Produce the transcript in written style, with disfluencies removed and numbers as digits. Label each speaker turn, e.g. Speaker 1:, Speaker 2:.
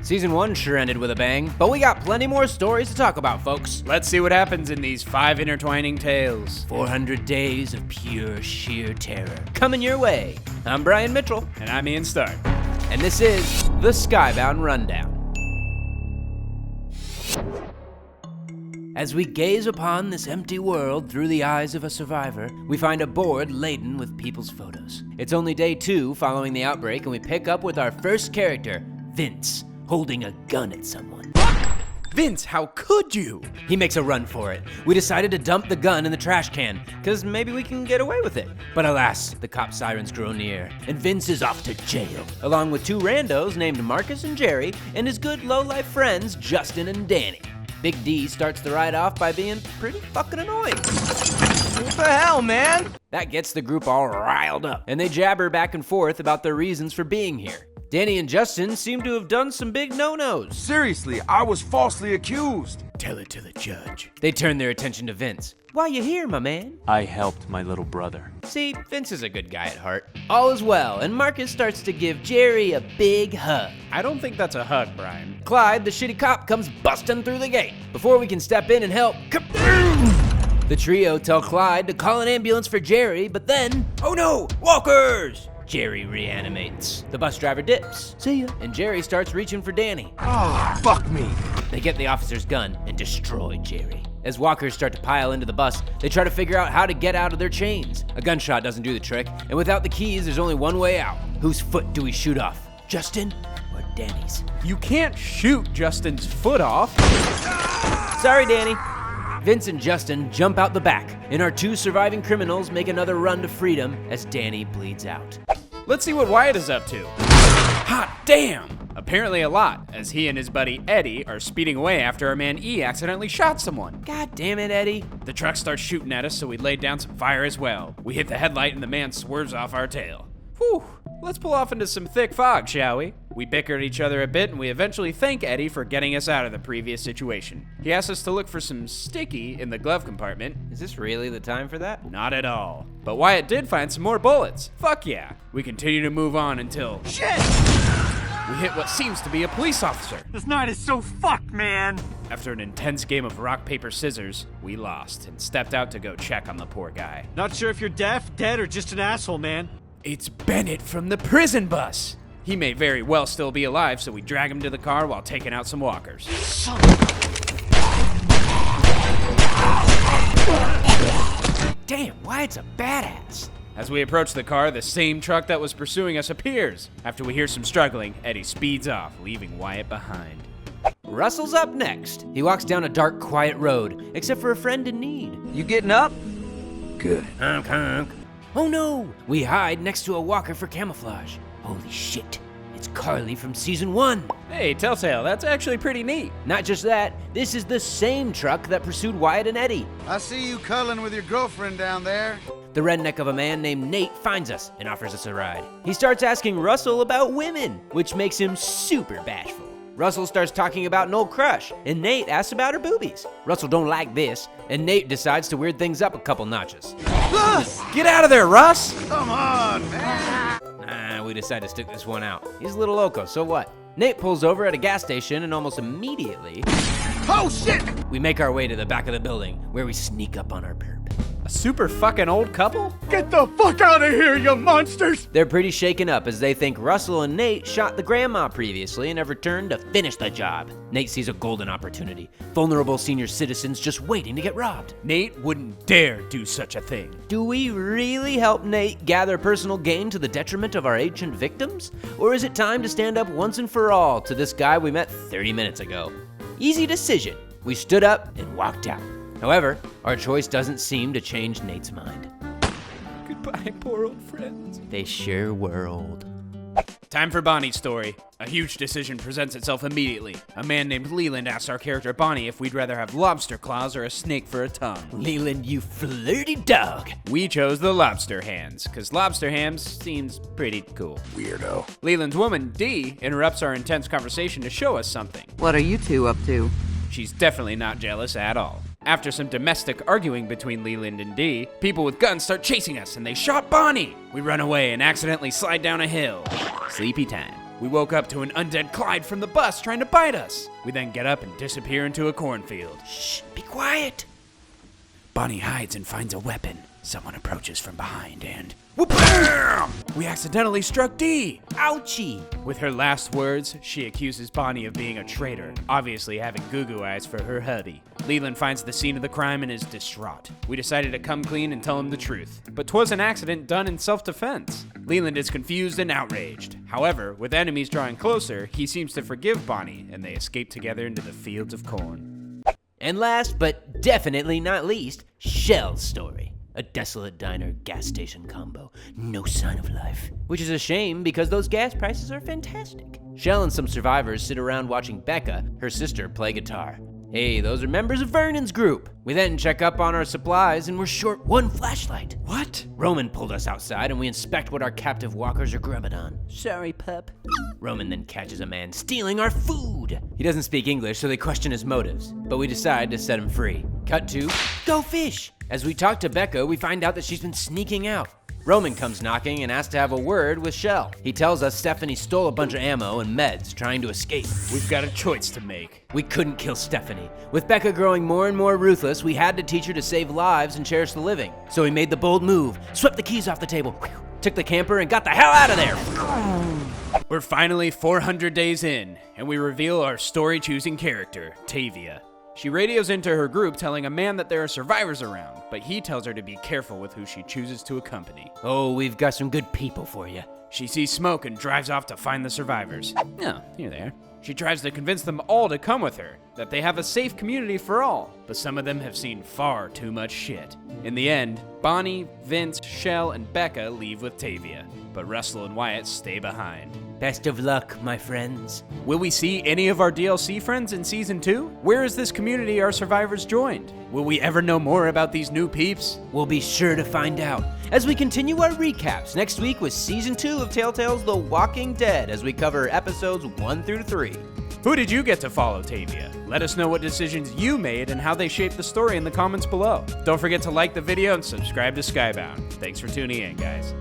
Speaker 1: Season 1 sure ended with a bang, but we got plenty more stories to talk about, folks.
Speaker 2: Let's see what happens in these 5 intertwining tales.
Speaker 1: 400 days of pure, sheer terror coming your way. I'm Brian Mitchell.
Speaker 2: And I'm Ian Stark.
Speaker 1: And this is the Skybound Rundown. As we gaze upon this empty world through the eyes of a survivor, we find a board laden with people's photos. It's only day 2 following the outbreak, and we pick up with our first character, Vince, holding a gun at someone.
Speaker 2: Vince, how could you?
Speaker 1: He makes a run for it. We decided to dump the gun in the trash can, cause maybe we can get away with it. But alas, the cop sirens grow near, and Vince is off to jail, along with 2 randos named Marcus and Jerry, and his good low-life friends, Justin and Danny. Big D starts the ride off by being pretty fucking annoying.
Speaker 3: What the hell, man?
Speaker 1: That gets the group all riled up, and they jabber back and forth about their reasons for being here. Danny and Justin seem to have done some big no-nos.
Speaker 3: Seriously, I was falsely accused.
Speaker 1: Tell it to the judge. They turn their attention to Vince. Why you here, my man?
Speaker 4: I helped my little brother.
Speaker 1: See, Vince is a good guy at heart. All is well, and Marcus starts to give Jerry a big hug.
Speaker 2: I don't think that's a hug, Brian.
Speaker 1: Clyde, the shitty cop, comes busting through the gate. Before we can step in and help, kaboom! The trio tell Clyde to call an ambulance for Jerry, but then, oh no, walkers! Jerry reanimates. The bus driver dips. See ya. And Jerry starts reaching for Danny.
Speaker 3: Oh, fuck me.
Speaker 1: They get the officer's gun and destroy Jerry. As walkers start to pile into the bus, they try to figure out how to get out of their chains. A gunshot doesn't do the trick, and without the keys, there's only one way out. Whose foot do we shoot off? Justin or Danny's?
Speaker 2: You can't shoot Justin's foot off.
Speaker 1: Sorry, Danny. Vince and Justin jump out the back, and our 2 surviving criminals make another run to freedom as Danny bleeds out.
Speaker 2: Let's see what Wyatt is up to. Hot damn! Apparently a lot, as he and his buddy Eddie are speeding away after our man E accidentally shot someone.
Speaker 1: God damn it, Eddie.
Speaker 2: The truck starts shooting at us, so we laid down some fire as well. We hit the headlight and the man swerves off our tail. Whew, let's pull off into some thick fog, shall we? We bicker at each other a bit, and we eventually thank Eddie for getting us out of the previous situation. He asked us to look for some sticky in the glove compartment.
Speaker 1: Is this really the time for that?
Speaker 2: Not at all. But Wyatt did find some more bullets. Fuck yeah. We continue to move on until...
Speaker 3: Shit!
Speaker 2: We hit what seems to be a police officer.
Speaker 5: This night is so fucked, man.
Speaker 2: After an intense game of rock, paper, scissors, we lost and stepped out to go check on the poor guy.
Speaker 5: Not sure if you're deaf, dead, or just an asshole, man.
Speaker 2: It's Bennett from the prison bus. He may very well still be alive, so we drag him to the car while taking out some walkers.
Speaker 1: Damn, Wyatt's a badass.
Speaker 2: As we approach the car, the same truck that was pursuing us appears. After we hear some struggling, Eddie speeds off, leaving Wyatt behind.
Speaker 1: Russell's up next. He walks down a dark, quiet road, except for a friend in need.
Speaker 3: You getting up? Good.
Speaker 1: Honk, honk. Oh no! We hide next to a walker for camouflage. Holy shit, it's Carly from season 1.
Speaker 2: Hey, Telltale, that's actually pretty neat.
Speaker 1: Not just that, this is the same truck that pursued Wyatt and Eddie.
Speaker 6: I see you cuddling with your girlfriend down there.
Speaker 1: The redneck of a man named Nate finds us and offers us a ride. He starts asking Russell about women, which makes him super bashful. Russell starts talking about an old crush, and Nate asks about her boobies. Russell don't like this, and Nate decides to weird things up a couple notches.
Speaker 2: Get out of there, Russ!
Speaker 6: Come on, man.
Speaker 1: Nah, we decide to stick this one out. He's a little loco, so what? Nate pulls over at a gas station, and almost immediately,
Speaker 6: Oh, shit!
Speaker 1: we make our way to the back of the building, where we sneak up on our perp.
Speaker 2: A super fucking old couple?
Speaker 5: Get the fuck out of here, you monsters!
Speaker 1: They're pretty shaken up as they think Russell and Nate shot the grandma previously and have returned to finish the job. Nate sees a golden opportunity. Vulnerable senior citizens just waiting to get robbed.
Speaker 2: Nate wouldn't dare do such a thing.
Speaker 1: Do we really help Nate gather personal gain to the detriment of our ancient victims? Or is it time to stand up once and for all to this guy we met 30 minutes ago? Easy decision. We stood up and walked out. However, our choice doesn't seem to change Nate's mind.
Speaker 2: Goodbye, poor old friends.
Speaker 1: They sure were old.
Speaker 2: Time for Bonnie's story. A huge decision presents itself immediately. A man named Leland asks our character Bonnie if we'd rather have lobster claws or a snake for a tongue.
Speaker 1: Leland, you flirty dog.
Speaker 2: We chose the lobster hands, because lobster hams seems pretty cool.
Speaker 6: Weirdo.
Speaker 2: Leland's woman, Dee, interrupts our intense conversation to show us something.
Speaker 7: What are you two up to?
Speaker 2: She's definitely not jealous at all. After some domestic arguing between Leland and Dee, people with guns start chasing us and they shot Bonnie. We run away and accidentally slide down a hill. Sleepy time. We woke up to an undead Clyde from the bus trying to bite us. We then get up and disappear into a cornfield.
Speaker 1: Shh, be quiet.
Speaker 2: Bonnie hides and finds a weapon. Someone approaches from behind and whoop-bam! We accidentally struck Dee.
Speaker 1: Ouchie.
Speaker 2: With her last words, she accuses Bonnie of being a traitor, obviously having goo-goo eyes for her hubby. Leland finds the scene of the crime and is distraught. We decided to come clean and tell him the truth, but 'twas an accident done in self-defense. Leland is confused and outraged. However, with enemies drawing closer, he seems to forgive Bonnie, and they escape together into the fields of corn.
Speaker 1: And last, but definitely not least, Shell's story. A desolate diner gas station combo. No sign of life. Which is a shame because those gas prices are fantastic. Shell and some survivors sit around watching Becca, her sister, play guitar. Hey, those are members of Vernon's group. We then check up on our supplies and we're short one flashlight.
Speaker 2: What?
Speaker 1: Roman pulled us outside and we inspect what our captive walkers are grubbing on. Sorry, pup. Roman then catches a man stealing our food. He doesn't speak English, so they question his motives, but we decide to set him free. Cut to, go fish. As we talk to Becca, we find out that she's been sneaking out. Roman comes knocking and asks to have a word with Shell. He tells us Stephanie stole a bunch of ammo and meds trying to escape.
Speaker 2: We've got a choice to make.
Speaker 1: We couldn't kill Stephanie. With Becca growing more and more ruthless, we had to teach her to save lives and cherish the living. So we made the bold move, swept the keys off the table, took the camper and got the hell out of there.
Speaker 2: We're finally 400 days in, and we reveal our story-choosing character, Tavia. She radios into her group telling a man that there are survivors around, but he tells her to be careful with who she chooses to accompany.
Speaker 1: Oh, we've got some good people for you.
Speaker 2: She sees smoke and drives off to find the survivors. Oh, here they are. She tries to convince them all to come with her, that they have a safe community for all, but some of them have seen far too much shit. In the end, Bonnie, Vince, Shell, and Becca leave with Tavia, but Russell and Wyatt stay behind.
Speaker 1: Best of luck, my friends.
Speaker 2: Will we see any of our DLC friends in Season 2? Where is this community our survivors joined? Will we ever know more about these new peeps?
Speaker 1: We'll be sure to find out as we continue our recaps next week with Season 2 of Telltale's The Walking Dead as we cover episodes 1 through 3.
Speaker 2: Who did you get to follow, Tavia? Let us know what decisions you made and how they shaped the story in the comments below. Don't forget to like the video and subscribe to Skybound. Thanks for tuning in, guys.